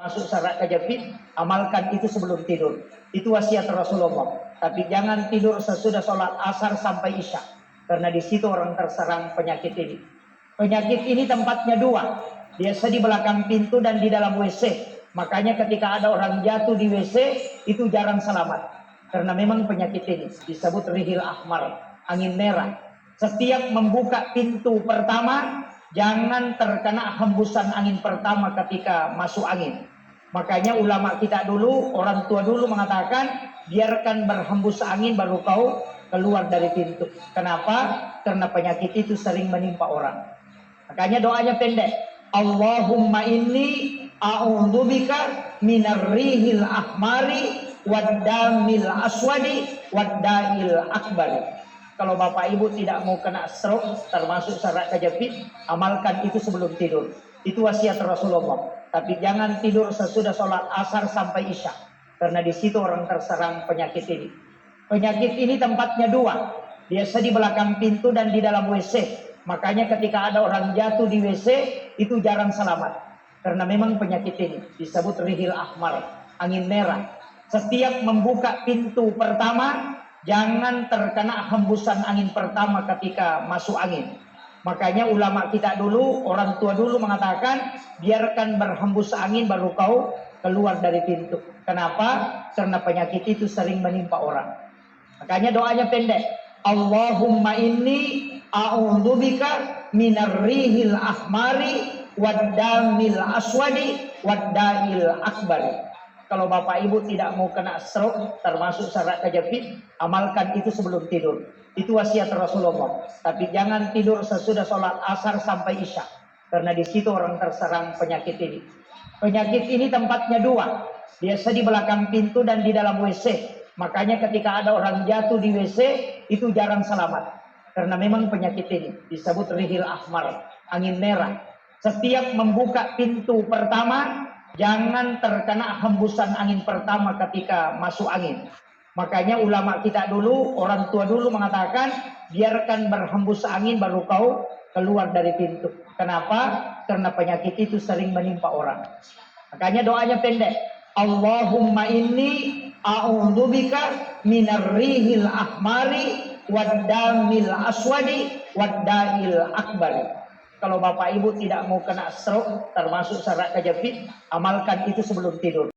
masuk syarat kejepit, amalkan itu sebelum tidur. Itu wasiat Rasulullah. Tapi jangan tidur sesudah sholat asar sampai isya, karena di situ orang terserang penyakit ini. Penyakit ini tempatnya dua, biasa di belakang pintu dan di dalam WC. Makanya ketika ada orang jatuh di WC itu jarang selamat, karena memang penyakit ini disebut rihil ahmar, angin merah. Setiap membuka pintu pertama, jangan terkena hembusan angin pertama ketika masuk angin. Makanya ulama kita dulu, orang tua dulu mengatakan, biarkan berhembus angin baru kau keluar dari pintu. Kenapa? Karena penyakit itu sering menimpa orang. Makanya doanya pendek. Allahumma inni a'udzubika minar rihil ahmari waddamil aswadi waddail akbari. Kalau bapak ibu tidak mau kena stroke, termasuk syarat kejepit, amalkan itu sebelum tidur. Itu wasiat Rasulullah. Tapi jangan tidur sesudah sholat asar sampai isya, karena di situ orang terserang penyakit ini. Penyakit ini tempatnya dua, biasa di belakang pintu dan di dalam WC. Makanya ketika ada orang jatuh di WC itu jarang selamat, karena memang penyakit ini disebut rihil ahmar, angin merah. Setiap membuka pintu pertama, jangan terkena hembusan angin pertama ketika masuk angin. Makanya ulama kita dulu, orang tua dulu mengatakan, biarkan berhembus angin baru kau keluar dari pintu. Kenapa? Karena penyakit itu sering menimpa orang. Makanya doanya pendek. Allahumma inni a'udzubika minar rihil ahmari waddamil aswadi waddail akbari. Kalau bapak ibu tidak mau kena stroke, termasuk syarat kejepit, amalkan itu sebelum tidur. Itu wasiat Rasulullah. Tapi jangan tidur sesudah sholat asar sampai isya, karena di situ orang terserang penyakit ini. Penyakit ini tempatnya dua, biasa di belakang pintu dan di dalam WC. Makanya ketika ada orang jatuh di WC itu jarang selamat, karena memang penyakit ini disebut rihil ahmar, angin merah. Setiap membuka pintu pertama, jangan terkena hembusan angin pertama ketika masuk angin. Makanya ulama kita dulu, orang tua dulu mengatakan, biarkan berhembus angin baru kau keluar dari pintu. Kenapa? Karena penyakit itu sering menimpa orang. Makanya doanya pendek. Allahumma inni a'udzubika minar rihil ahmari waddamil aswadi waddail akbari. Kalau bapak ibu tidak mau kena stroke, termasuk syarat kejepit, amalkan itu sebelum tidur.